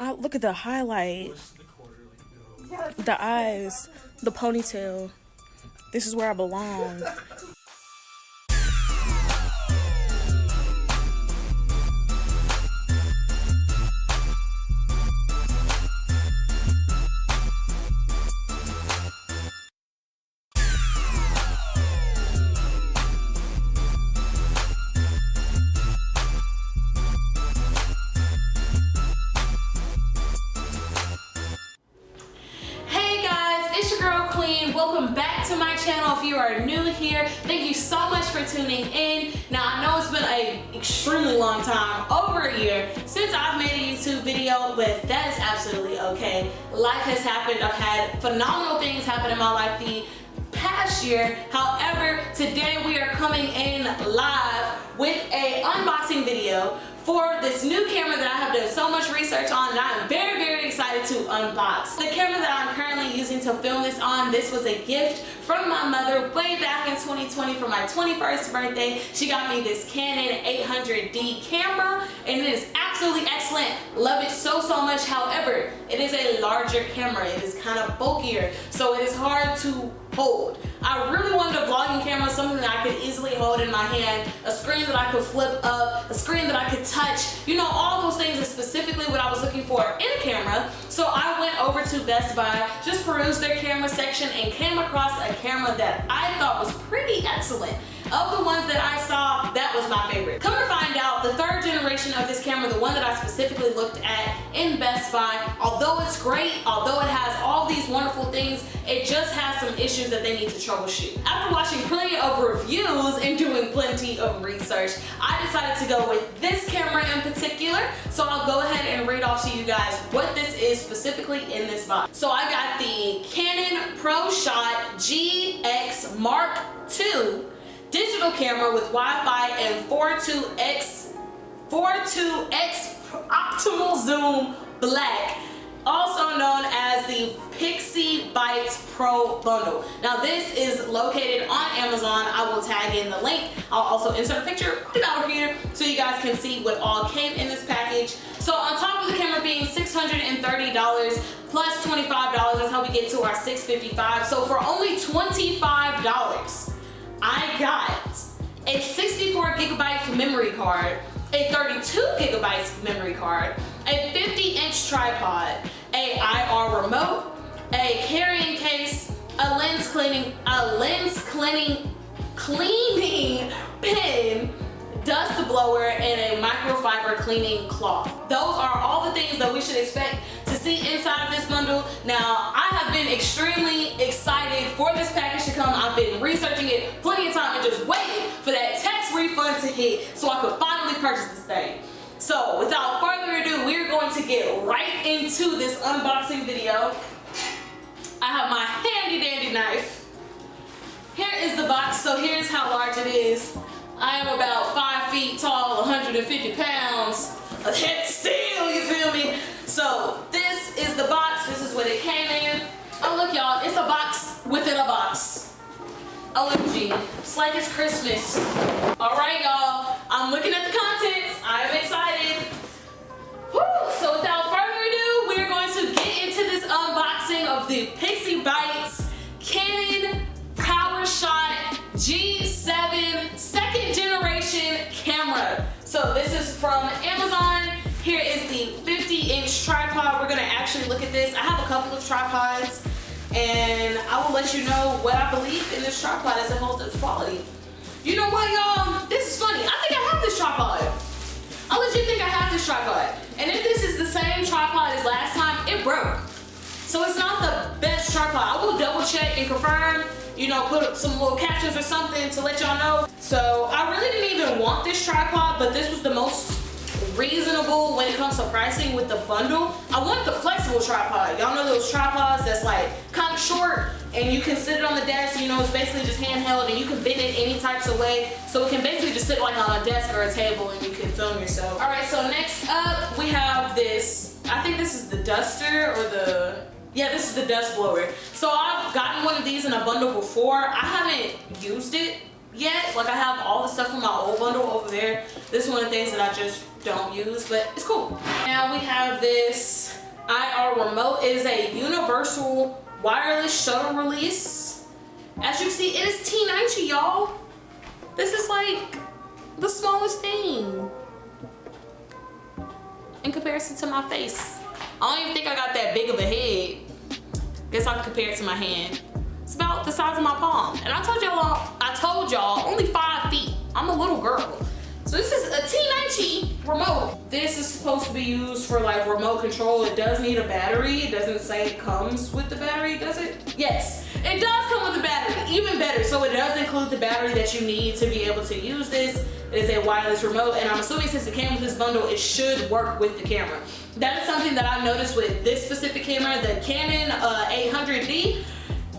Look at the highlight, the eyes, the ponytail. This is where I belong. Welcome back to my channel. If you are new here, thank you so much for tuning in. Now, I know it's been an extremely long time, over a year, since I've made a YouTube video, but that is absolutely okay. Life has happened. I've had phenomenal things happen in my life the past year. However, today we are coming in live with a unboxing video for this new camera that I have done so much research on, and I'm very, very excited to unbox. The camera that I'm currently using to film this on, this was a gift from my mother way back in 2020 for my 21st birthday. She got me this Canon 800D camera, and it is absolutely excellent. Love it so, so much. However, it is a larger camera. It is kind of bulkier, so it is hard to hold. I really wanted a vlogging camera, something that I could easily hold in my hand, a screen that I could flip up, a screen that I could touch. You know, all those things is specifically what I was looking for in a camera. So I went over to Best Buy, just perused their camera section, and came across a camera that I thought was pretty excellent. Of the ones that I saw, that was my favorite. Come to find out, the third generation of this camera, the one that I specifically looked at in Best Buy, although it's great, although it has all these wonderful things, it just has some issues that they need to troubleshoot. After watching plenty of reviews and doing plenty of research, I decided to go with this camera in particular. So I'll go ahead and read off to you guys what this is specifically in this box. So I got the Canon PowerShot GX Mark II digital camera with Wi-Fi and 42x optimal zoom black, also known as the Pixie Bytes Pro bundle. Now this is located on Amazon. I will tag in the link. I'll also insert a picture right over here so you guys can see what all came in this package. So on top of the camera being $630 plus $25, that's how we get to our $655. So for only $25, I got a 64 gigabyte memory card, a 32 gigabytes memory card, a 50-inch tripod, a IR remote, a carrying case, a lens cleaning pen, dust blower, and a microfiber cleaning cloth. Those are all the things that we should expect to see inside of this bundle. Now, I have been extremely excited for this package to come. I've been researching it plenty of time and just waiting for that tax refund to hit so I could finally purchase this thing. So without further ado, we're going to get right into this unboxing video. I have my handy dandy knife. Here is the box. So here's how large it is. I am about 5 feet tall, 150 pounds, a head steel, you feel me? So this is the box. This is what it came in. Oh look y'all, it's a box within a box. OMG, it's like it's Christmas. All right y'all, I'm looking at the contents. I am excited. Woo! So without further ado, we're going to get into this unboxing of the Pixie Bytes Canon PowerShot G7 second generation camera. So this is from Amazon. Here is the 50-inch tripod. We're gonna actually look at this. I have a couple of tripods, and I will let you know what I believe in this tripod as it holds its quality. You know what, y'all? This is funny. I think I have this tripod. I'll let you think I have this tripod. And if this is the same tripod as last time, it broke. So it's not the best tripod. I will double check and confirm, you know, put up some little captions or something to let y'all know. So I really didn't even want this tripod, but this was the most reasonable when it comes to pricing with the bundle. I want the flexible tripod. Y'all know those tripods that's like kind of short and you can sit it on the desk, you know, it's basically just handheld and you can bend it any types of way. So it can basically just sit like on a desk or a table and you can film yourself. All right, so next up we have this, I think this is the duster or the, yeah, this is the dust blower. So I've gotten one of these in a bundle before. I haven't used it yet. Like I have all the stuff from my old bundle over there. This is one of the things that I just don't use, but it's cool. Now we have this IR remote. It is a universal wireless shuttle release. As you can see, it is T90, y'all. This is like the smallest thing in comparison to my face. I don't even think I got that big of a head. Guess I can compare it to my hand. It's about the size of my palm. And I told y'all, only 5 feet. I'm a little girl. So this is a T90 remote. This is supposed to be used for like remote control. It does need a battery. It doesn't say it comes with the battery, does it? Yes, it does come with the battery, even better. So it does include the battery that you need to be able to use this. It is a wireless remote, and I'm assuming since it came with this bundle, it should work with the camera. That is something that I noticed with this specific camera, the Canon 800D.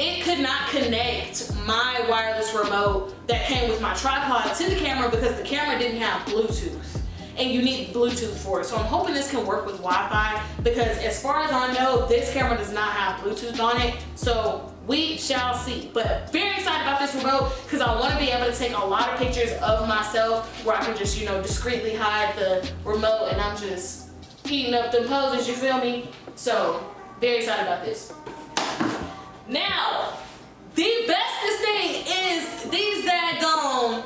It could not connect my wireless remote that came with my tripod to the camera because the camera didn't have Bluetooth, and you need Bluetooth for it. So I'm hoping this can work with Wi-Fi, because as far as I know, this camera does not have Bluetooth on it. So we shall see. But very excited about this remote because I want to be able to take a lot of pictures of myself where I can just, you know, discreetly hide the remote and I'm just heating up the poses, you feel me? So very excited about this. Now, the bestest thing is these daggone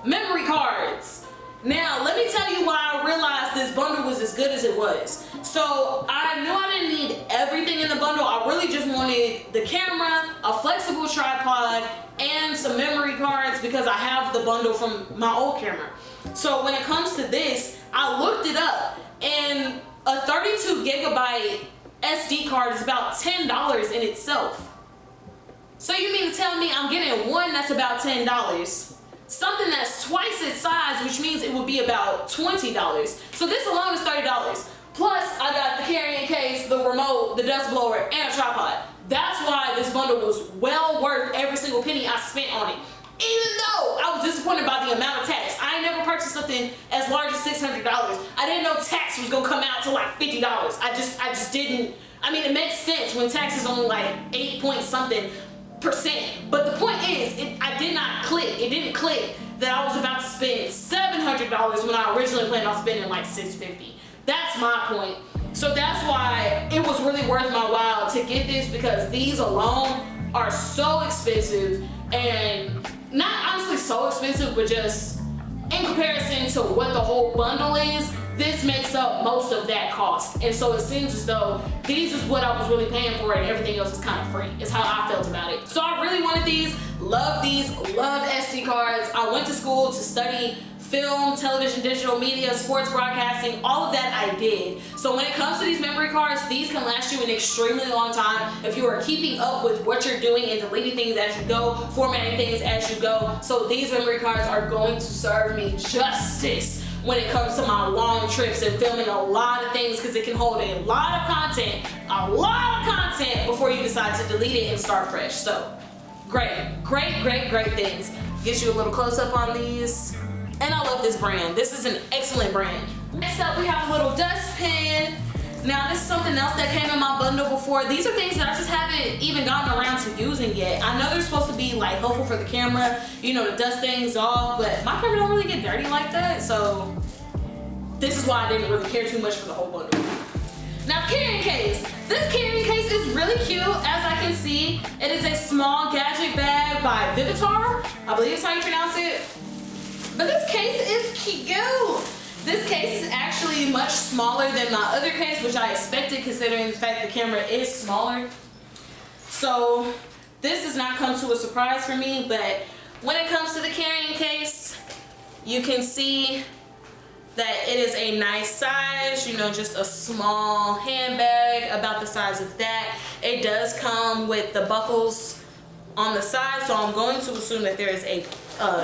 memory cards. Now, let me tell you why I realized this bundle was as good as it was. So, I knew I didn't need everything in the bundle. I really just wanted the camera, a flexible tripod, and some memory cards because I have the bundle from my old camera. So, when it comes to this, I looked it up, and a 32 gigabyte SD card is about $10 in itself. So you mean to tell me I'm getting one that's about $10? Something that's twice its size, which means it would be about $20. So this alone is $30. Plus, I got the carrying case, the remote, the dust blower, and a tripod. That's why this bundle was well worth every single penny I spent on it. Even though I was disappointed by the amount of tax. I ain't never purchased something as large as $600. I didn't know tax was gonna come out to like $50. I just didn't. I mean, it makes sense when tax is only like 8 point something %. But the point is, I did not click. It didn't click that I was about to spend $700 when I originally planned on spending like $650. That's my point. So that's why it was really worth my while to get this, because these alone are so expensive, and not honestly so expensive, but just in comparison to what the whole bundle is, this makes up most of that cost. And so it seems as though these is what I was really paying for, and everything else is kind of free. It's how I felt about it. So I really wanted these, love SD cards. I went to school to study film, television, digital media, sports broadcasting, all of that I did. So when it comes to these memory cards, these can last you an extremely long time if you are keeping up with what you're doing and deleting things as you go, formatting things as you go. So these memory cards are going to serve me justice when it comes to my long trips and filming a lot of things, because it can hold a lot of content before you decide to delete it and start fresh. So great things. Get you a little close up on these. And I love this brand. This is an excellent brand. Next up, we have a little dustpan. Now, this is something else that came in my bundle before. These are things that I just haven't even gotten around to using yet. I know they're supposed to be like helpful for the camera, you know, to dust things off, but my camera don't really get dirty like that, so this is why I didn't really care too much for the whole bundle. Now, carrying case. This carrying case is really cute, as I can see. It is a small gadget bag by Vivitar. I believe that's how you pronounce it. But this case is cute. This case is actually much smaller than my other case, which I expected considering the fact the camera is smaller. So this does not come to a surprise for me, but when it comes to the carrying case, you can see that it is a nice size, you know, just a small handbag about the size of that. It does come with the buckles on the side, so I'm going to assume that there is a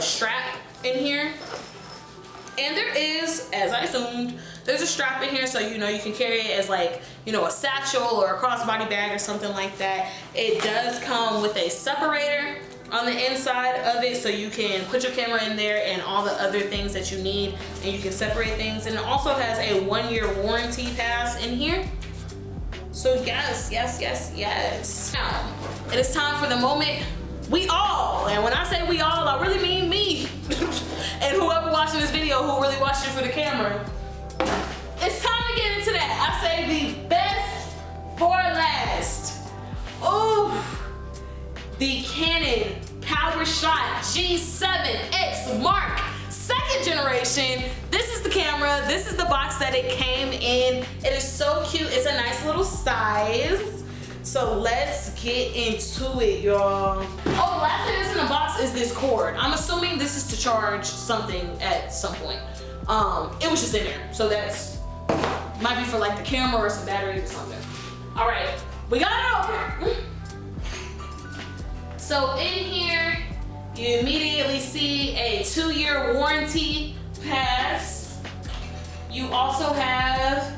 strap in here. And there is, as I assumed, there's a strap in here, so you know you can carry it as like, you know, a satchel or a crossbody bag or something like that. It does come with a separator on the inside of it, so you can put your camera in there and all the other things that you need, and you can separate things. And it also has a 1-year warranty pass in here. So yes. Now, it is time for the moment we all, and when I say we all, I really mean me and whoever watching this video who really watched it for the camera. It's time to get into that. I say the best the Canon PowerShot G7X Mark, 2nd generation. This is the camera. This is the box that it came in. It is so cute. It's a nice little size. So let's get into it, y'all. Oh, the last thing that's in the box is this cord. I'm assuming this is to charge something at some point. It was just in there. So that's, might be for like the camera or some batteries or something. All right, we got it open. So in here, you immediately see a 2-year warranty pass. You also have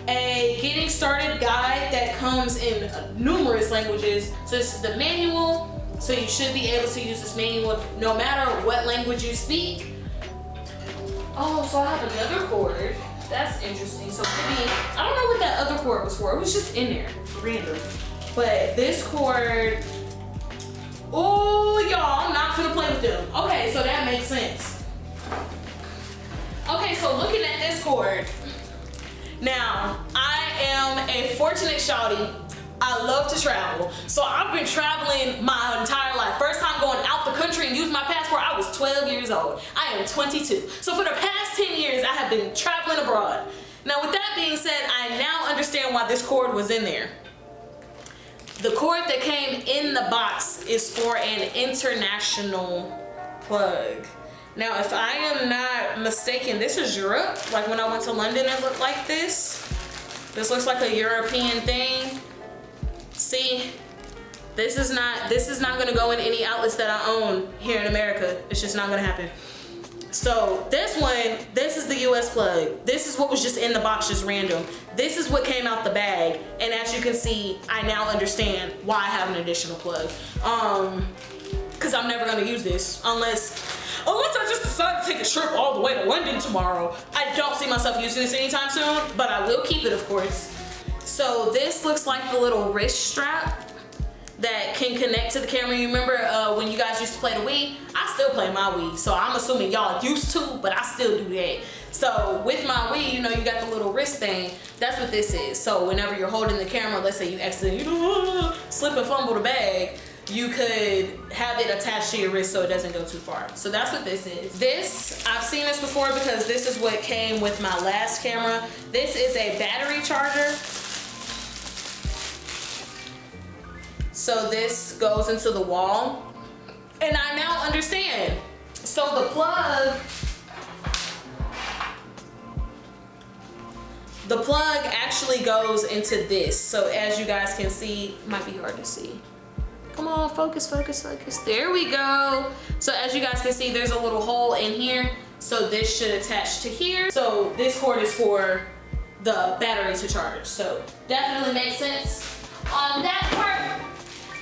a getting started guide that comes in numerous languages. So this is the manual. So you should be able to use this manual no matter what language you speak. Oh, so I have another cord. That's interesting. So maybe, I don't know what that other cord was for. It was just in there, random. But this cord, oh, y'all, I'm not gonna play with them. Okay, so that makes sense. Okay, so looking at this cord. Now, I am a fortunate shawty. I love to travel. So I've been traveling my entire life. First time going out the country and using my passport, I was 12 years old. I am 22. So for the past 10 years, I have been traveling abroad. Now with that being said, I now understand why this cord was in there. The cord that came in the box is for an international plug. Now, if I am not mistaken, this is Europe. Like when I went to London, it looked like this. This looks like a European thing. See, this is not gonna go in any outlets that I own here in America. It's just not gonna happen. So this one, this is the US plug. This is what was just in the box, just random. This is what came out the bag. And as you can see, I now understand why I have an additional plug. Cause I'm never gonna use this unless I just decide to take a trip all the way to London tomorrow. I don't see myself using this anytime soon, but I will keep it, of course. So this looks like the little wrist strap that can connect to the camera. You remember when you guys used to play the Wii? I still play my Wii, so I'm assuming y'all used to, but I still do that. So with my Wii, you know, you got the little wrist thing. That's what this is. So whenever you're holding the camera, let's say you accidentally slip and fumble the bag, you could have it attached to your wrist so it doesn't go too far. So that's what this is. This, I've seen this before because this is what came with my last camera. This is a battery charger. So this goes into the wall. And I now understand. So the plug actually goes into this. So as you guys can see, might be hard to see. Come on, focus, focus, focus. There we go. So as you guys can see, there's a little hole in here. So this should attach to here. So this cord is for the battery to charge. So definitely makes sense on that part.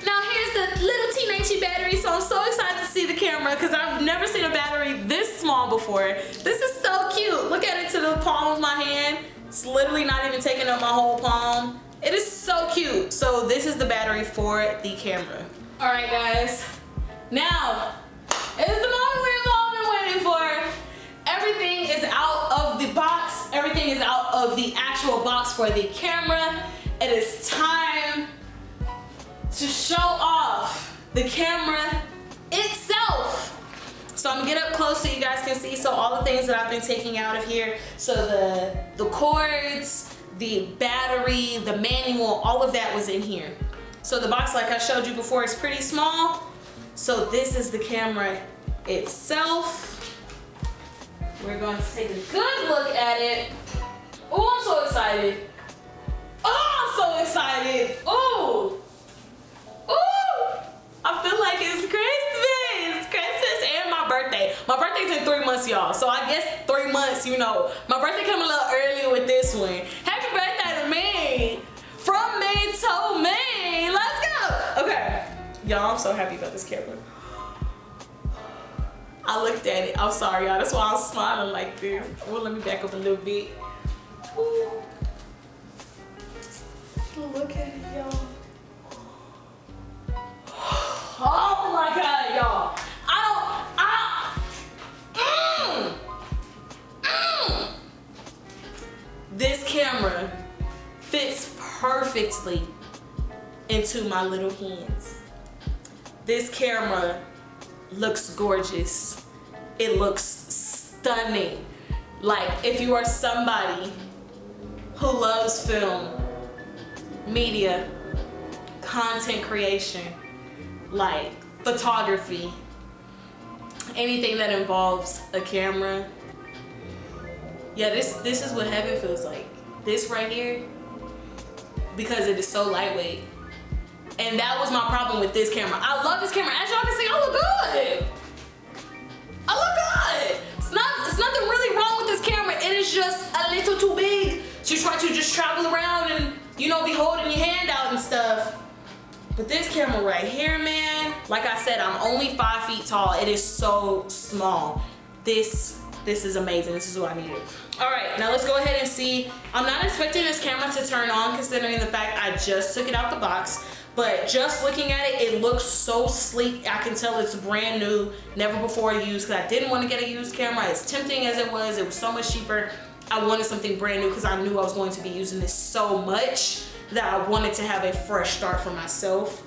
Now here's the little teeny battery. So I'm so excited to see the camera because I've never seen a battery this small before. This is so cute. Look at it to the palm of my hand. It's literally not even taking up my whole palm. It is so cute. So this is the battery for the camera. All right, guys. Now, it's the moment we've all been waiting for. Everything is out of the box. Everything is out of the actual box for the camera. It is time to show off the camera itself. So I'm gonna get up close so you guys can see. So all the things that I've been taking out of here. So the cords, the battery, the manual, all of that was in here. So the box, like I showed you before, is pretty small. So this is the camera itself. We're going to take a good look at it. Oh, I'm so excited. Oh, I'm so excited. Oh, oh, I feel like it's Christmas. Christmas and my birthday. My birthday's in 3 months, y'all. So I guess 3 months, you know. My birthday came a little earlier with this one. Happy birthday to me. From me to me. Let's go. Okay. Y'all, I'm so happy about this camera. I looked at it. I'm sorry, y'all. That's why I'm smiling like this. Well, let me back up a little bit. Ooh. Look at it, y'all. Oh my God, y'all. This camera fits perfectly into my little hands. this camera looks gorgeous. It looks stunning. Like, if you are somebody who loves film, media, content creation, like photography, anything that involves a camera, yeah, this is what heaven feels like. This right here, because it is so lightweight. And that was my problem with this camera. I love this camera. As y'all can see, I look good. I look good. It's nothing really wrong with this camera. It is just a little too big to try to just travel around and, you know, be holding your hand out and stuff. But this camera right here, man, like I said, I'm only 5 feet tall. It is so small. This is amazing. This is what I needed. All right, now let's go ahead and see. I'm not expecting this camera to turn on considering the fact I just took it out the box. But just looking at it, it looks so sleek. I can tell it's brand new, never before used, because I didn't want to get a used camera. As tempting as it was so much cheaper. I wanted something brand new because I knew I was going to be using this so much that I wanted to have a fresh start for myself.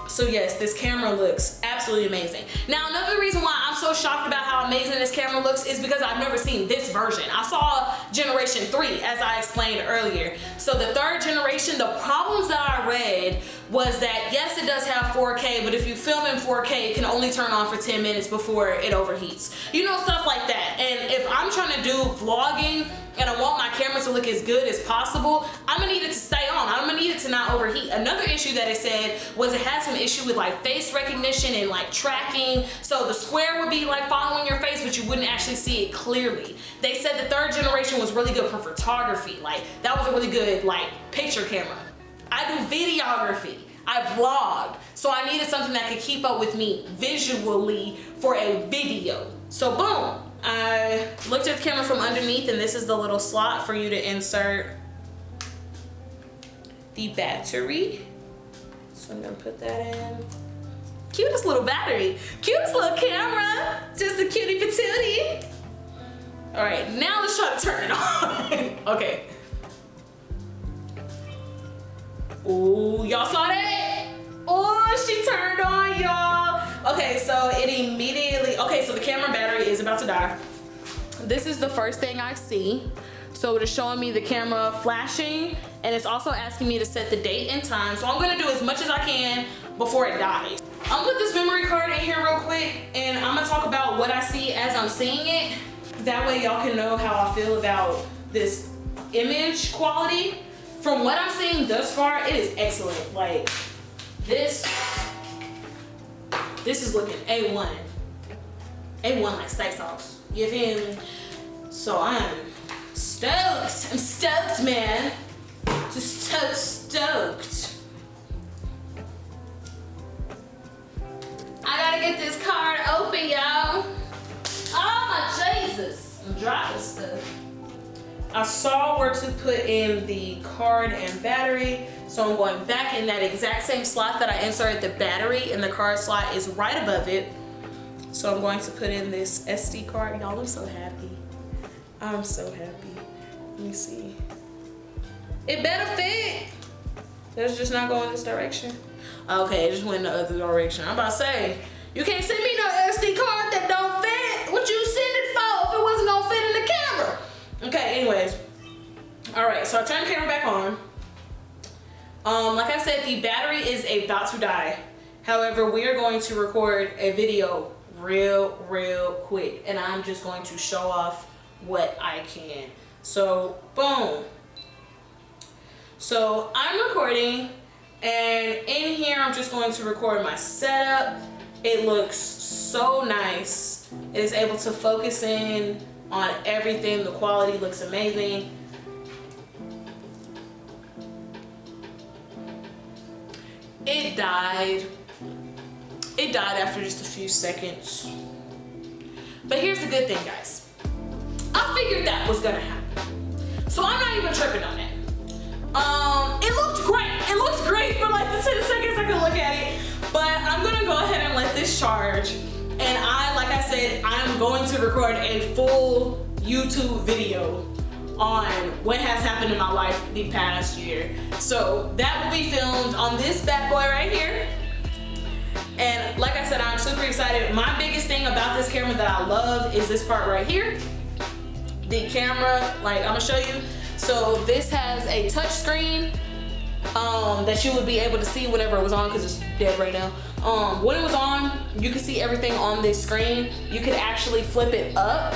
So yes, this camera looks absolutely amazing. Now, another reason why I'm so shocked about how amazing this camera looks is because I've never seen this version. I saw generation 3, as I explained earlier. So the 3rd generation, the problems that I read was that yes, it does have 4K, but if you film in 4K, it can only turn on for 10 minutes before it overheats. You know, stuff like that. And if I'm trying to do vlogging and I want my camera to look as good as possible, I'm gonna need it to stay on. I'm gonna need it to not overheat. Another issue that it said was it had some issue with like face recognition and like tracking. So the square would be like following your face, but you wouldn't actually see it clearly. They said the 3rd generation was really good for photography. Like, that was a really good like picture camera. I do videography, I vlog. So I needed something that could keep up with me visually for a video. So boom. I looked at the camera from underneath, and this is the little slot for you to insert the battery. So I'm gonna put that in. Cutest little battery, cutest little camera, just a cutie patootie. All right, now let's try to turn it on. Okay. Ooh, y'all saw that? Oh, she turned on, y'all. Okay, so it immediately, okay, so the camera battery is about to die. This is the first thing I see. So it is showing me the camera flashing, and it's also asking me to set the date and time. So I'm gonna do as much as I can before it dies. I'm gonna put this memory card in here real quick, and I'm gonna talk about what I see as I'm seeing it. That way y'all can know how I feel about this image quality. From what I'm seeing thus far, it is excellent. Like, this is looking A1. A1 like steak sauce. You feel me? So I'm stoked. I'm stoked, man. Just stoked. I gotta get this card open, y'all. Oh my Jesus. I'm dropping stuff. I saw where to put in the card and battery, so I'm going back in that exact same slot that I inserted the battery, and the card slot is right above it. So I'm going to put in this SD card. Y'all, I'm so happy. I'm so happy. Let me see. It better fit. Let's just not go in this direction. Okay, it just went in the other direction. I'm about to say, you can't send me no SD card that don't fit. What you send it for if it wasn't gonna fit in the camera? Okay, anyways. All right, so I turned the camera back on. Like I said, the battery is about to die. However, we are going to record a video real quick, and I'm just going to show off what I can. So, boom. So I'm recording, and in here I'm just going to record my setup. It looks so nice. It is able to focus in on everything. The quality looks amazing. It died. It died after just a few seconds. But here's the good thing, guys. I figured that was gonna happen. So I'm not even tripping on that. It looked great. It looked great for like the 10 seconds I could look at it. But I'm gonna go ahead and let this charge. And like I said, I'm going to record a full YouTube video on what has happened in my life the past year. So that will be filmed on this bad boy right here. And like I said, I'm super excited. My biggest thing about this camera that I love is this part right here. The camera, like I'm gonna show you. So this has a touch screen that you would be able to see whenever it was on, because it's dead right now. When it was on, you could see everything on this screen. You could actually flip it up,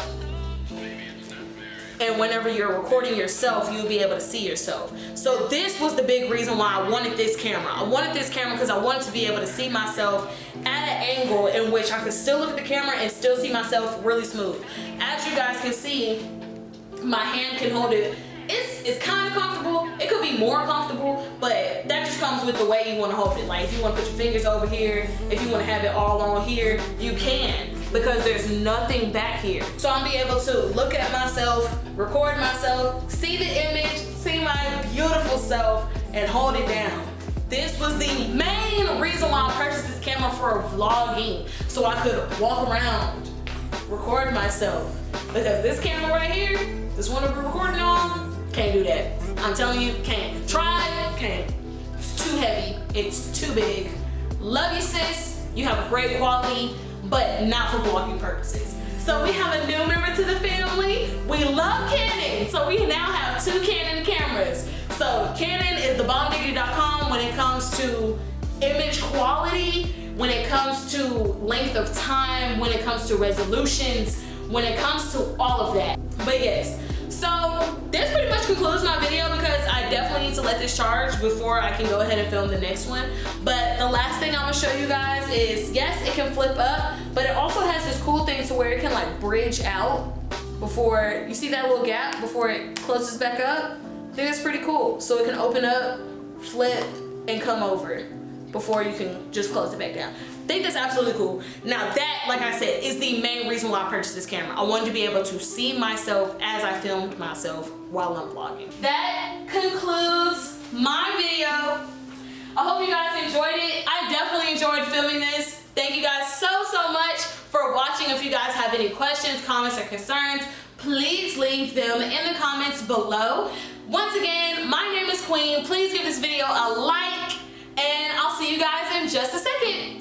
and whenever you're recording yourself, you'll be able to see yourself. So this was the big reason why I wanted this camera. I wanted this camera because I wanted to be able to see myself at an angle in which I could still look at the camera and still see myself really smooth. As you guys can see, my hand can hold it. It's kind of comfortable. It could be more comfortable, but that just comes with the way you want to hold it. Like if you want to put your fingers over here, if you want to have it all on here, you can, because there's nothing back here. So I'll be able to look at myself, record myself, see the image, see my beautiful self, and hold it down. This was the main reason why I purchased this camera, for vlogging, so I could walk around, record myself. Because this camera right here, this one we're recording on, can't do that. I'm telling you, can't. Try it, can't. It's too heavy, it's too big. Love you, sis. You have great quality, but not for vlogging purposes. So we have a new member to the family. We love Canon, so we now have 2 Canon cameras. So Canon is thebombdiggity.com when it comes to image quality, when it comes to length of time, when it comes to resolutions, when it comes to all of that. But yes, so this pretty much concludes my video, because I definitely need to let this charge before I can go ahead and film the next one. But the last thing I'm gonna show you guys is, yes, it can flip up, but it also has this cool thing to where it can like bridge out before, you see that little gap before it closes back up? I think that's pretty cool. So it can open up, flip, and come over before you can just close it back down. I think that's absolutely cool. Now that, like I said, is the main reason why I purchased this camera. I wanted to be able to see myself as I filmed myself while I'm vlogging. That concludes my video. I hope you guys enjoyed it. I definitely enjoyed filming this. Thank you guys so much for watching. If you guys have any questions, comments, or concerns, please leave them in the comments below. Once again, my name is Queen. Please give this video a like, and I'll see you guys in just a second.